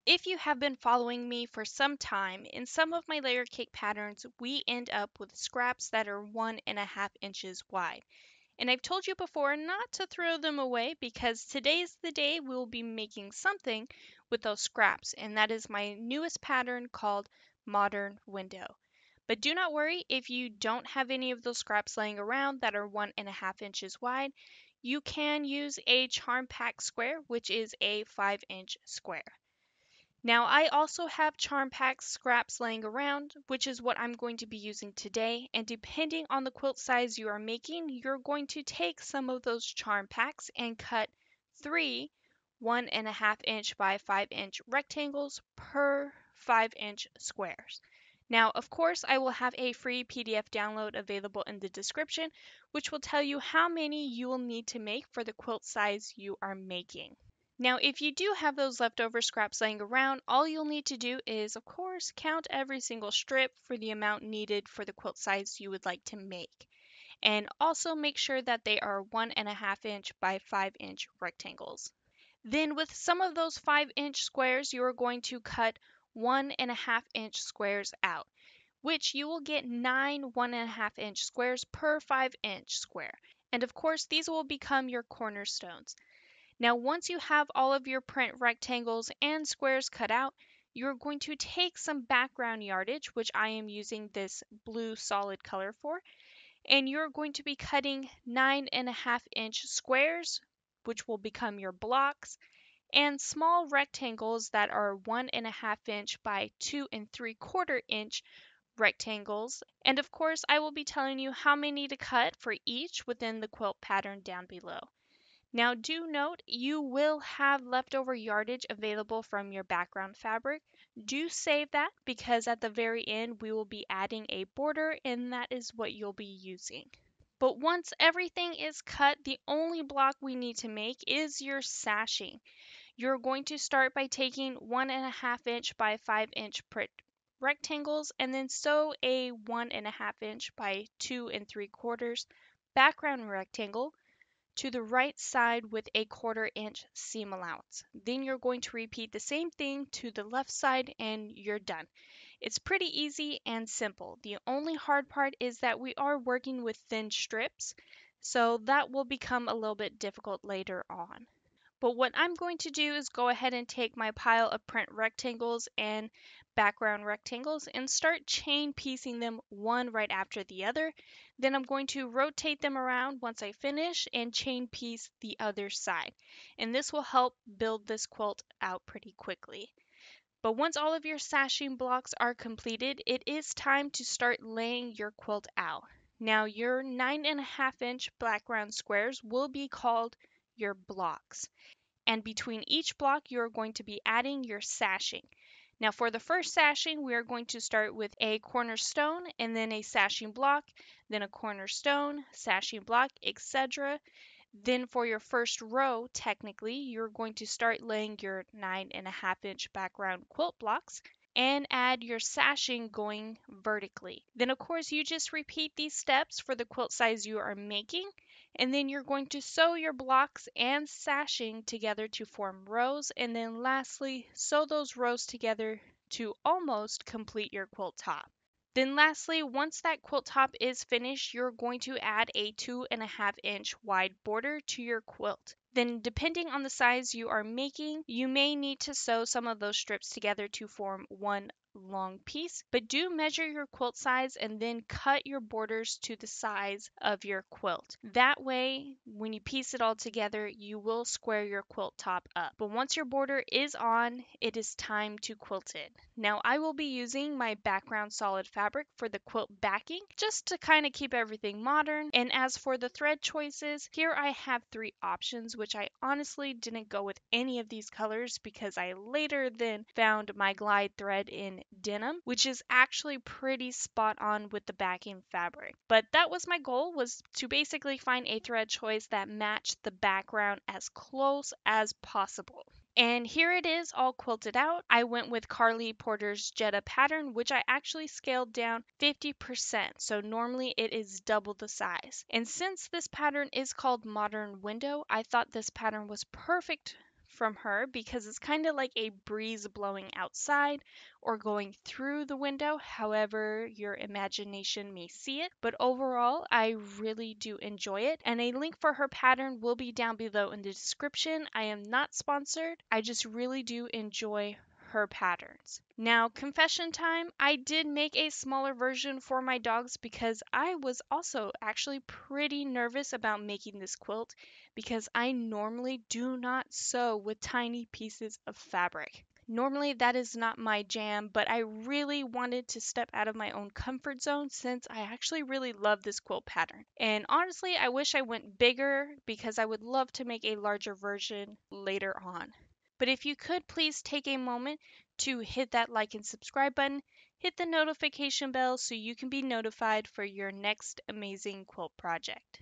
If you have been following me for some time, in some of my layer cake patterns, we end up with scraps that are 1.5 inches wide. And I've told you before not to throw them away because today's the day we'll be making something with those scraps, and that is my newest pattern called Modern Window. But do not worry if you don't have any of those scraps laying around that are 1.5 inches wide. You can use a charm pack square, which is a 5-inch square. Now, I also have charm pack scraps laying around, which is what I'm going to be using today. And depending on the quilt size you are making, you're going to take some of those charm packs and cut 3 1.5 inch by 5-inch rectangles per 5-inch squares. Now, of course, I will have a free PDF download available in the description, which will tell you how many you will need to make for the quilt size you are making. Now, if you do have those leftover scraps laying around, all you'll need to do is, of course, count every single strip for the amount needed for the quilt size you would like to make. And also make sure that they are 1.5 inch by 5-inch rectangles. Then with some of those 5-inch squares, you are going to cut 1.5-inch squares out, which you will get 9 1.5-inch squares per 5-inch square. And of course, these will become your cornerstones. Now, once you have all of your print rectangles and squares cut out, you're going to take some background yardage, which I am using this blue solid color for, and you're going to be cutting 9.5-inch squares, which will become your blocks, and small rectangles that are 1.5 inch by 2 3/4 inch rectangles. And of course, I will be telling you how many to cut for each within the quilt pattern down below. Now do note you will have leftover yardage available from your background fabric. Do save that because at the very end we will be adding a border and that is what you'll be using. But once everything is cut, the only block we need to make is your sashing. You're going to start by taking 1.5 inch by 5-inch print rectangles and then sew a 1.5 inch by 2 3/4 background rectangle to the right side with a 1/4 inch seam allowance. Then you're going to repeat the same thing to the left side and you're done. It's pretty easy and simple. The only hard part is that we are working with thin strips, so that will become a little bit difficult later on. But what I'm going to do is go ahead and take my pile of print rectangles and background rectangles and start chain piecing them one right after the other. Then I'm going to rotate them around once I finish and chain piece the other side. And this will help build this quilt out pretty quickly. But once all of your sashing blocks are completed, it is time to start laying your quilt out. Now your 9.5-inch background squares will be called your blocks. And between each block, you're going to be adding your sashing. Now for the first sashing, we are going to start with a cornerstone and then a sashing block, then a cornerstone, sashing block, etc. Then for your first row, technically, you're going to start laying your 9.5-inch background quilt blocks and add your sashing going vertically. Then of course you just repeat these steps for the quilt size you are making, and then you're going to sew your blocks and sashing together to form rows, and then lastly sew those rows together to almost complete your quilt top. Then lastly, once that quilt top is finished, you're going to add a 2.5-inch wide border to your quilt. Then depending on the size you are making, you may need to sew some of those strips together to form one long piece, but do measure your quilt size and then cut your borders to the size of your quilt. That way, when you piece it all together, you will square your quilt top up. But once your border is on, it is time to quilt it. Now I will be using my background solid fabric for the quilt backing, just to kind of keep everything modern. And as for the thread choices, here I have 3 options, which I honestly didn't go with any of these colors because I later then found my glide thread in denim, which is actually pretty spot on with the backing fabric. But that was my goal, was to basically find a thread choice that matched the background as close as possible. And here it is all quilted out. I went with Karlee Porter's Jetty pattern, which I actually scaled down 50%. So normally it is double the size. And since this pattern is called Modern Window, I thought this pattern was perfect from her because it's kind of like a breeze blowing outside or going through the window, however your imagination may see it. But overall, I really do enjoy it. And a link for her pattern will be down below in the description. I am not sponsored. I just really do enjoy her patterns. Now, confession time, I did make a smaller version for my dogs because I was also actually pretty nervous about making this quilt because I normally do not sew with tiny pieces of fabric. Normally, that is not my jam, but I really wanted to step out of my own comfort zone since I actually really love this quilt pattern. And honestly, I wish I went bigger because I would love to make a larger version later on. But if you could please take a moment to hit that like and subscribe button, hit the notification bell so you can be notified for your next amazing quilt project.